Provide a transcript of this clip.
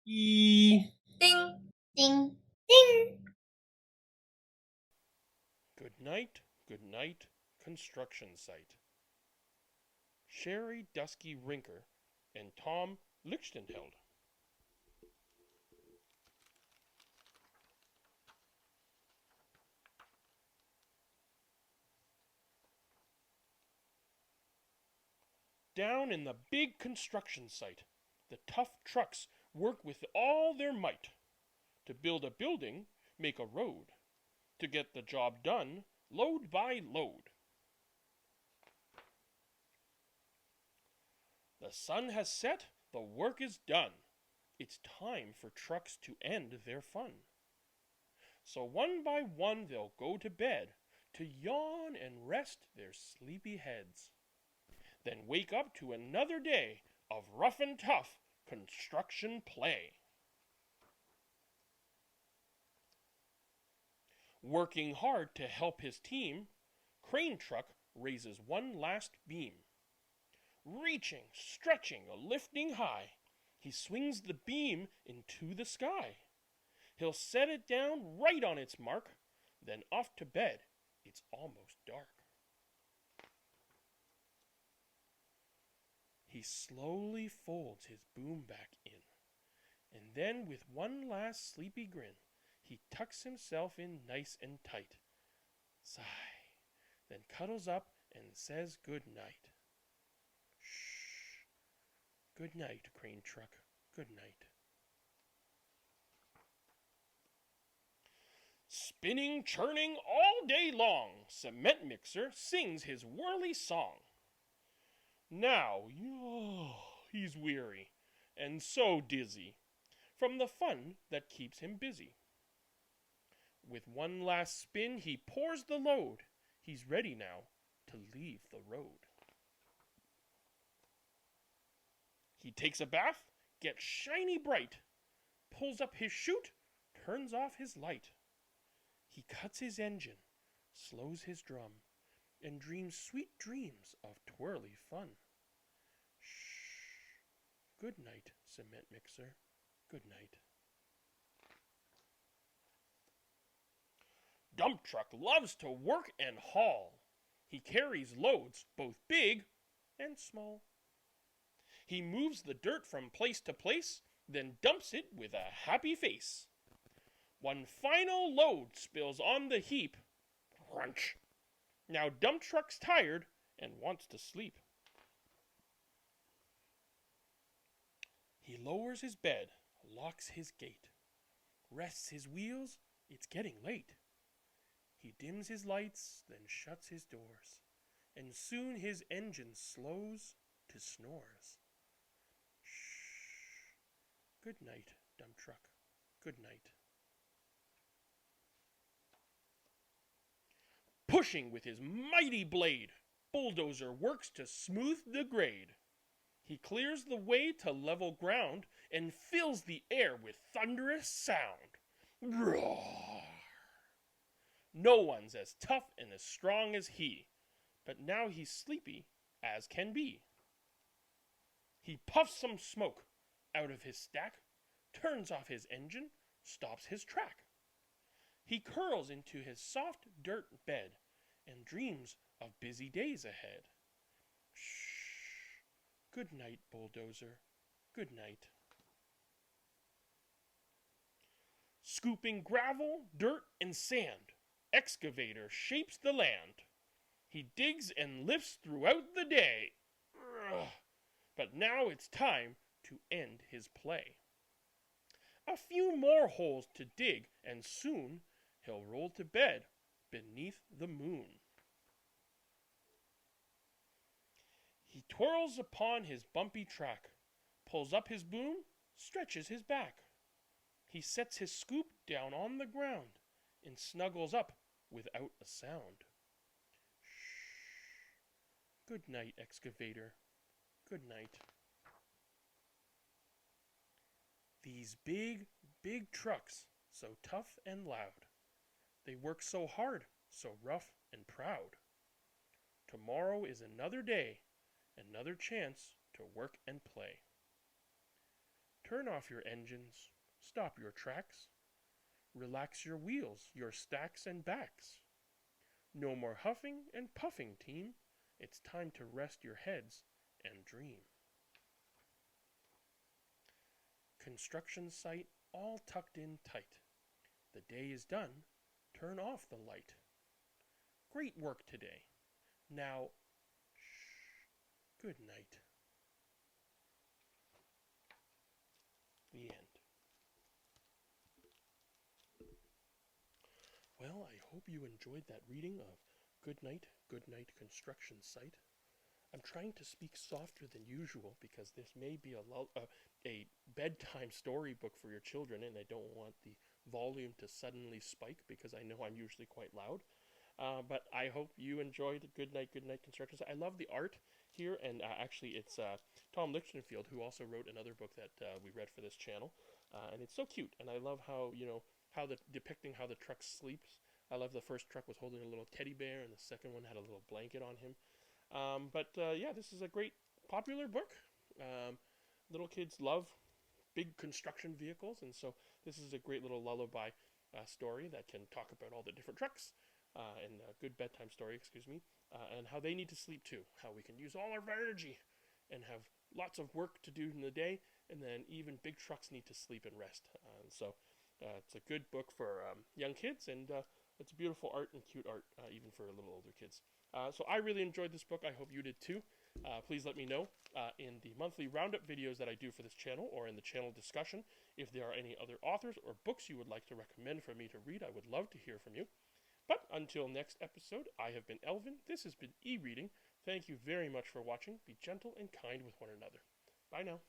E. Ding, ding, ding. Goodnight, Goodnight construction site. Sherri Duskey Rinker and Tom Lichtenheld. Down in the big construction site, the tough trucks work with all their might to build a building, make a road, to get the job done, load by load. The sun has set, the work is done. It's time for trucks to end their fun. So one by one they'll go to bed, to yawn and rest their sleepy heads. Then wake up to another day of rough and tough construction play. Working hard to help his team, Crane Truck raises one last beam. Reaching, stretching, lifting high, he swings the beam into the sky. He'll set it down right on its mark, then off to bed. It's almost dark. He slowly folds his boom back in, and then with one last sleepy grin, he tucks himself in nice and tight. Sigh, then cuddles up and says good night. Shh. Good night, Crane Truck. Good night. Spinning, churning all day long, Cement Mixer sings his whirly song. Now, he's weary and so dizzy from the fun that keeps him busy. With one last spin, he pours the load. He's ready now to leave the road. He takes a bath, gets shiny bright, pulls up his chute, turns off his light. He cuts his engine, slows his drum, and dreams sweet dreams of twirly fun. Shh. Good night, Cement Mixer. Good night. Dump Truck loves to work and haul. He carries loads both big and small. He moves the dirt from place to place, then dumps it with a happy face. One final load spills on the heap. Crunch! Now Dump Truck's tired and wants to sleep. He lowers his bed, locks his gate, rests his wheels, it's getting late. He dims his lights, then shuts his doors, and soon his engine slows to snores. Shh. Good night, Dump Truck. Good night. Pushing with his mighty blade, Bulldozer works to smooth the grade. He clears the way to level ground and fills the air with thunderous sound. Roar! No one's as tough and as strong as he, but now he's sleepy as can be. He puffs some smoke out of his stack, turns off his engine, stops his track. He curls into his soft dirt bed and dreams of busy days ahead. Shh. Good night, Bulldozer. Good night. Scooping gravel, dirt, and sand, Excavator shapes the land. He digs and lifts throughout the day. But now it's time to end his play. A few more holes to dig, and soon he'll roll to bed beneath the moon. He twirls upon his bumpy track, pulls up his boom, stretches his back. He sets his scoop down on the ground and snuggles up without a sound. Shh. Good night, Excavator. Good night. These big, big trucks, so tough and loud. They work so hard, so rough and proud. Tomorrow is another day, another chance to work and play. Turn off your engines, stop your tracks, relax your wheels, your stacks and backs. No more huffing and puffing, team. It's time to rest your heads and dream. Construction site all tucked in tight. The day is done. Turn off the light. Great work today. Now, shh, good night. The end. Well, I hope you enjoyed that reading of Goodnight Goodnight Construction Site. I'm trying to speak softer than usual because this may be a bedtime storybook for your children, and I don't want the volume to suddenly spike because I know I'm usually quite loud. But I hope you enjoyed Goodnight Goodnight Construction Site. I love the art here, and actually it's Tom Lichtenheld who also wrote another book that we read for this channel, and it's so cute. And I love how depicting how the truck sleeps. I love the first truck was holding a little teddy bear, and the second one had a little blanket on him. Yeah, this is a great popular book. Little kids love big construction vehicles, and so this is a great little lullaby story that can talk about all the different trucks and a good bedtime story, and how they need to sleep too. How we can use all our energy and have lots of work to do in the day, and then even big trucks need to sleep and rest. It's a good book for young kids, and it's beautiful art and cute art, even for a little older kids. So I really enjoyed this book. I hope you did too. Please let me know in the monthly roundup videos that I do for this channel, or in the channel discussion, if there are any other authors or books you would like to recommend for me to read. I would love to hear from you. But until next episode, I have been Elvin. This has been e-reading. Thank you very much for watching. Be gentle and kind with one another. Bye now.